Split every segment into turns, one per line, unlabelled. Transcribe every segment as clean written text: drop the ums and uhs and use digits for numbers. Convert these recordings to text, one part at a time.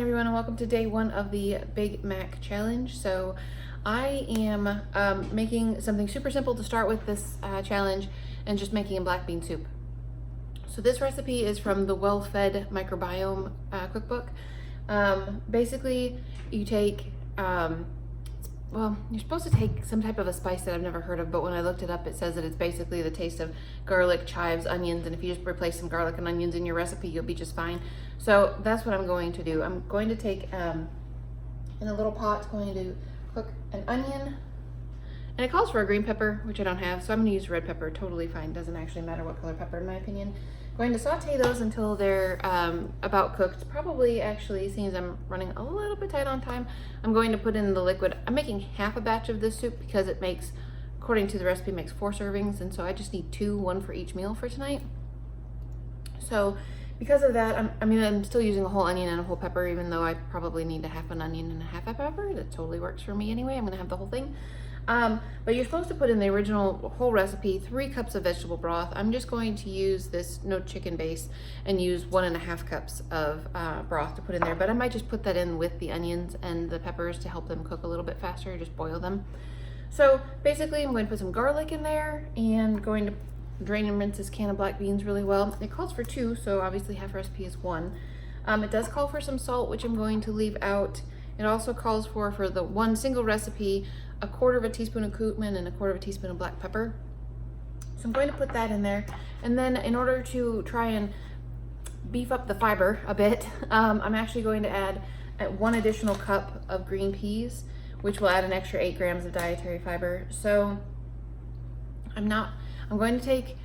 everyone, and welcome to day one of the Big Mac challenge. So I am making something super simple to start with this challenge, and just making a black bean soup. So this recipe is from the Well-Fed Microbiome cookbook. Basically you take well, you're supposed to take some type of a spice that I've never heard of, but when I looked it up, it says that it's basically the taste of garlic, chives, onions, and if you just replace some garlic and onions in your recipe, you'll be just fine. So that's what I'm going to do. I'm going to take, in a little pot, going to cook an onion, and it calls for a green pepper, which I don't have, so I'm gonna use red pepper, totally fine. Doesn't actually matter what color pepper in my opinion. Going to saute those until they're about cooked. Probably, actually, seeing as I'm running a little bit tight on time, I'm going to put in the liquid. I'm making half a batch of this soup because it makes, according to the recipe, makes 4 servings, and so I just need 2, 1 for each meal for tonight. So because of that, I'm still using a whole onion and a whole pepper, even though I probably need a half an onion and a half a pepper. That totally works for me anyway. I'm gonna have the whole thing. But you're supposed to put in the original whole recipe 3 cups of vegetable broth. I'm just going to use this no chicken base and use 1.5 cups of broth to put in there, but I might just put that in with the onions and the peppers to help them cook a little bit faster, just boil them. So basically I'm going to put some garlic in there and going to drain and rinse this can of black beans really well. It calls for 2, so obviously half recipe is 1. It does call for some salt, which I'm going to leave out. It also calls for the one single recipe, 1/4 teaspoon of cumin and 1/4 teaspoon of black pepper. So I'm going to put that in there. And then in order to try and beef up the fiber a bit, I'm actually going to add 1 additional cup of green peas, which will add an extra 8 grams of dietary fiber. So I'm going to take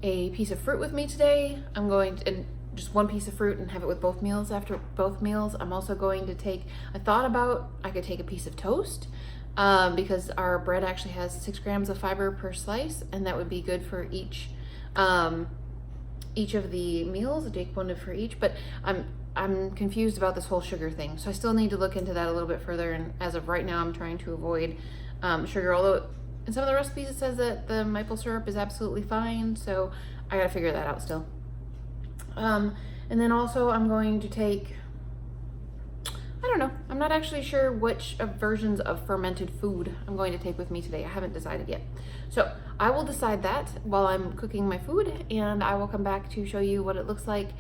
a piece of fruit with me today. I'm going to, just 1 piece of fruit and have it with both meals. After both meals, I'm also going to take, I thought about, I could take a piece of toast, because our bread actually has 6 grams of fiber per slice, and that would be good for each of the meals. I'd take 1 for each, but I'm confused about this whole sugar thing, so I still need to look into that a little bit further, and as of right now I'm trying to avoid sugar, although in some of the recipes it says that the maple syrup is absolutely fine, so I gotta figure that out still. And then also I'm going to take, I don't know, I'm not actually sure which versions of fermented food I'm going to take with me today. I haven't decided yet. So I will decide that while I'm cooking my food, and I will come back to show you what it looks like.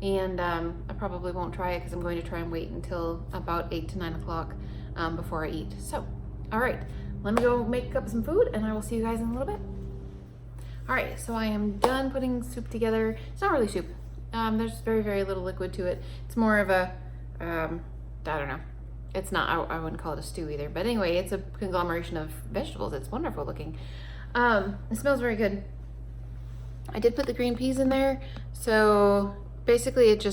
And I probably won't try it because I'm going to try and wait until about 8 to 9 o'clock before I eat. So, all right, let me go make up some food, and I will see you guys in a little bit. All right, so I am done putting soup together. It's not really soup. There's very, very little liquid to it. It's more of a, I don't know. It's not, I wouldn't call it a stew either. But anyway, it's a conglomeration of vegetables. It's wonderful looking. It smells very good. I did put the green peas in there. So basically it's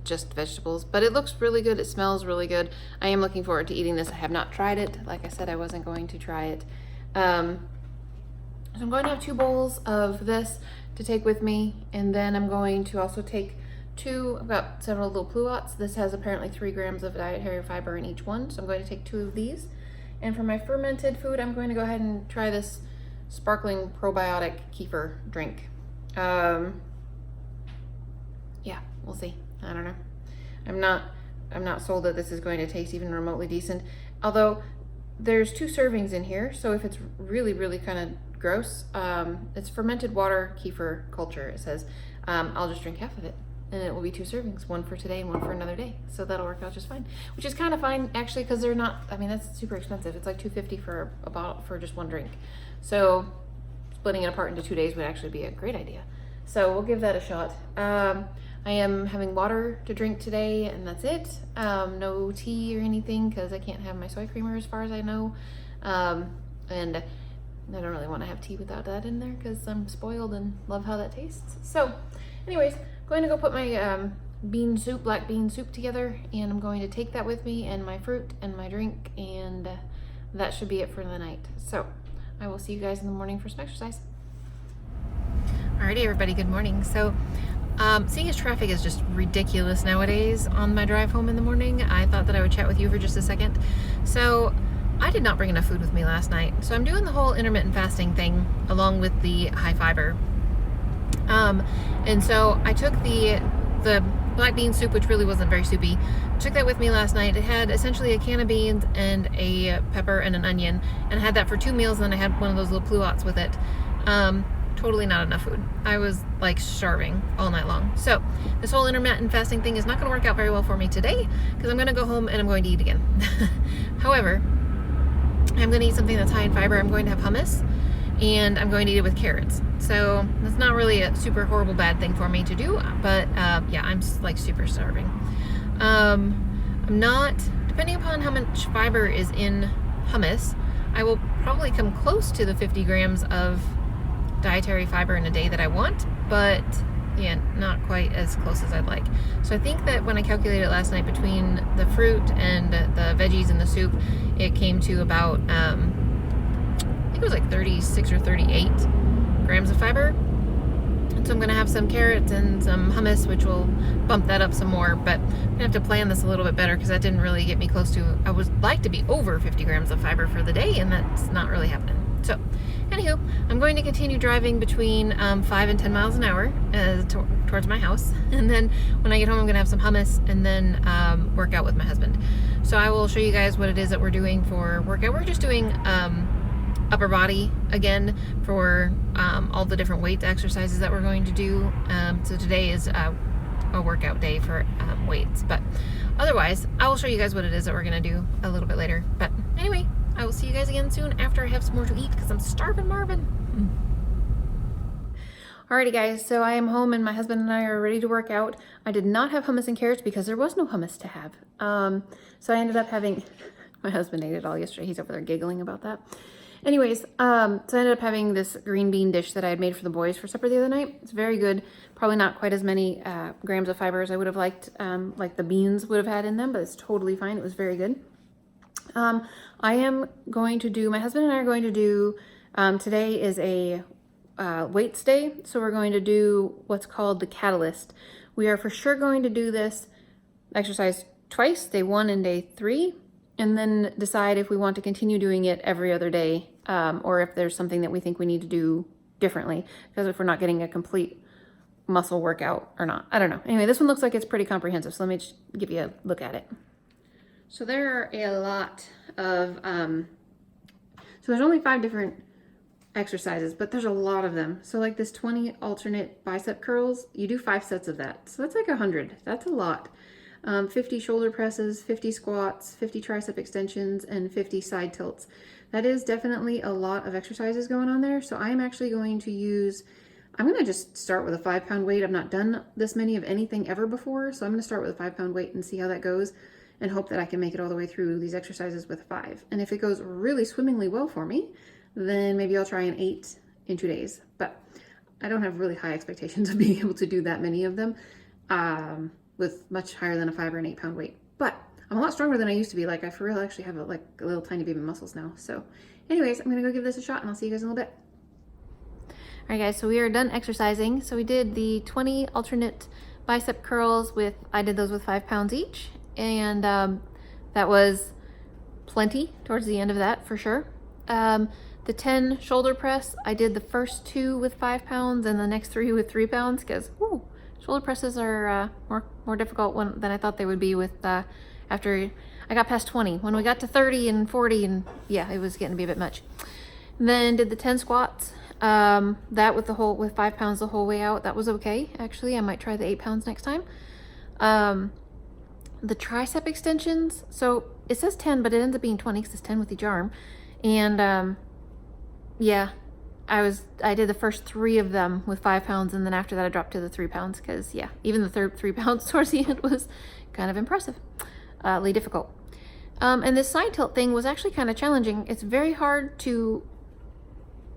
just vegetables, but it looks really good. It smells really good. I am looking forward to eating this. I have not tried it. Like I said, I wasn't going to try it. So I'm going to have 2 bowls of this to take with me. And then I'm going to also take I've got several little pluots. This has apparently 3 grams of dietary fiber in each one, so I'm going to take 2 of these. And for my fermented food, I'm going to go ahead and try this sparkling probiotic kefir drink. Yeah, we'll see. I don't know. I'm not sold that this is going to taste even remotely decent. Although there's 2 servings in here, so if it's really, really kind of gross, it's fermented water kefir culture, it says. I'll just drink half of it, and it will be 2 servings, 1 for today and 1 for another day. So that'll work out just fine, which is kind of fine actually, because they're not, I mean, that's super expensive. It's like $2.50 for a bottle for just 1 drink. So splitting it apart into 2 days would actually be a great idea. So we'll give that a shot. I am having water to drink today, and that's it. No tea or anything, because I can't have my soy creamer as far as I know. And I don't really want to have tea without that in there because I'm spoiled and love how that tastes. So anyways, going to go put my black bean soup together, and I'm going to take that with me, and my fruit and my drink, and that should be it for the night. So I will see you guys in the morning for some exercise. Alrighty, everybody, good morning. So seeing as traffic is just ridiculous nowadays on my drive home in the morning, I thought that I would chat with you for just a second. So I did not bring enough food with me last night, so I'm doing the whole intermittent fasting thing along with the high fiber. And so I took the black bean soup, which really wasn't very soupy. Took that with me last night. It had essentially a can of beans and a pepper and an onion, and I had that for 2 meals, and then I had one of those little pluots with it. Totally not enough food. I was like starving all night long. So this whole intermittent fasting thing is not going to work out very well for me today, because I'm going to go home and I'm going to eat again. However, I'm going to eat something that's high in fiber. I'm going to have hummus, and I'm going to eat it with carrots. So that's not really a super horrible bad thing for me to do, but yeah, I'm like super starving. I'm not, depending upon how much fiber is in hummus, I will probably come close to the 50 grams of dietary fiber in a day that I want, but yeah, not quite as close as I'd like. So I think that when I calculated it last night, between the fruit and the veggies and the soup, it came to about I think it was like 36 or 38 grams of fiber. And so I'm gonna have some carrots and some hummus, which will bump that up some more, but I'm gonna have to plan this a little bit better, because that didn't really get me close to, I would like to be over 50 grams of fiber for the day, and that's not really happening. So anywho, I'm going to continue driving between 5 and 10 miles an hour towards my house, and then when I get home I'm gonna have some hummus and then work out with my husband. So I will show you guys what it is that we're doing for workout. We're just doing upper body again for all the different weight exercises that we're going to do. So today is a workout day for weights, but otherwise I will show you guys what it is that we're gonna do a little bit later. But anyway, I will see you guys again soon after I have some more to eat, because I'm starving Marvin. Alrighty guys, so I am home and my husband and I are ready to work out. I did not have hummus and carrots because there was no hummus to have. So I ended up having, my husband ate it all yesterday. He's over there giggling about that. Anyways, so I ended up having this green bean dish that I had made for the boys for supper the other night. It's very good. Probably not quite as many grams of fiber as I would have liked, like the beans would have had in them, but it's totally fine. It was very good. I am going to do, my husband and I are going to do, today is a weights day, so we're going to do what's called the catalyst. We are for sure going to do this exercise twice, day 1 and day 3, and then decide if we want to continue doing it every other day, or if there's something that we think we need to do differently, because if we're not getting a complete muscle workout or not. I don't know. Anyway, this one looks like it's pretty comprehensive, so let me just give you a look at it. So there are a lot of, so there's only 5 different exercises, but there's a lot of them. So like this 20 alternate bicep curls, you do 5 sets of that. So that's like 100. That's a lot. 50 shoulder presses, 50 squats, 50 tricep extensions, and 50 side tilts. That is definitely a lot of exercises going on there. So I'm actually going to use, I'm going to just start with a 5-pound weight. I've not done this many of anything ever before. So I'm going to start with a 5-pound weight and see how that goes, and hope that I can make it all the way through these exercises with 5. And if it goes really swimmingly well for me, then maybe I'll try an 8 in 2 days. But I don't have really high expectations of being able to do that many of them with much higher than a 5 or an 8-pound weight. But I'm a lot stronger than I used to be. Like I for real actually have like a little tiny baby muscles now. So anyways, I'm gonna go give this a shot, and I'll see you guys in a little bit. All right guys, so we are done exercising. So we did the 20 alternate bicep curls with, I did those with 5 pounds each. And that was plenty towards the end of that for sure. The 10 shoulder press, I did the first 2 with 5 pounds and the next 3 with 3 pounds, because shoulder presses are more difficult than I thought they would be with after I got past 20. When we got to 30 and 40, and yeah, it was getting to be a bit much. And then did the 10 squats, that with 5 pounds the whole way out. That was okay, actually. I might try the 8 pounds next time. The tricep extensions, so it says 10, but it ends up being 20 because it's 10 with each arm. And yeah, I did the first 3 of them with 5 pounds, and then after that I dropped to the 3 pounds, because yeah, even the third 3 pounds towards the end was kind of impressive, difficult. And this side tilt thing was actually kind of challenging. It's very hard to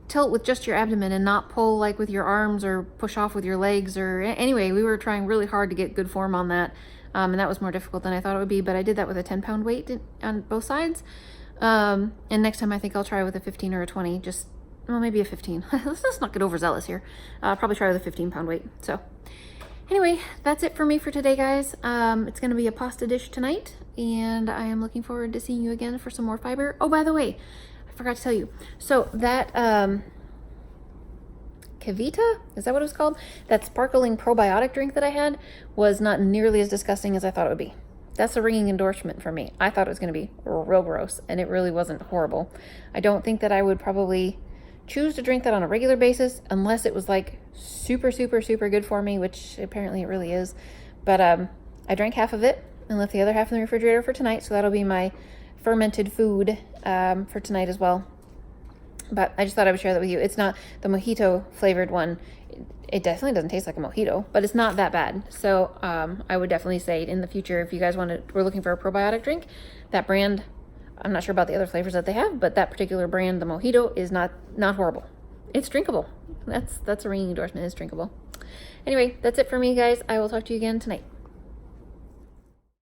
tilt with just your abdomen and not pull like with your arms or push off with your legs, or anyway, we were trying really hard to get good form on that. And that was more difficult than I thought it would be, but I did that with a 10-pound weight on both sides. And next time I think I'll try with a 15 or a 20, well, maybe a 15. Let's not get overzealous here. I'll probably try with a 15-pound weight. So anyway, that's it for me for today, guys. It's going to be a pasta dish tonight, and I am looking forward to seeing you again for some more fiber. Oh, by the way, I forgot to tell you. So that Microbiota, is that what it was called? That sparkling probiotic drink that I had was not nearly as disgusting as I thought it would be. That's a ringing endorsement for me. I thought it was going to be real gross, and it really wasn't horrible. I don't think that I would probably choose to drink that on a regular basis unless it was like super, super, super good for me, which apparently it really is. But I drank half of it and left the other half in the refrigerator for tonight, so that'll be my fermented food for tonight as well. But I just thought I would share that with you. It's not the mojito flavored one. It definitely doesn't taste like a mojito, but it's not that bad. So I would definitely say in the future, if you guys were looking for a probiotic drink, that brand, I'm not sure about the other flavors that they have, but that particular brand, the mojito, is not horrible. It's drinkable. That's a ringing endorsement. It's drinkable. Anyway, that's it for me, guys. I will talk to you again tonight.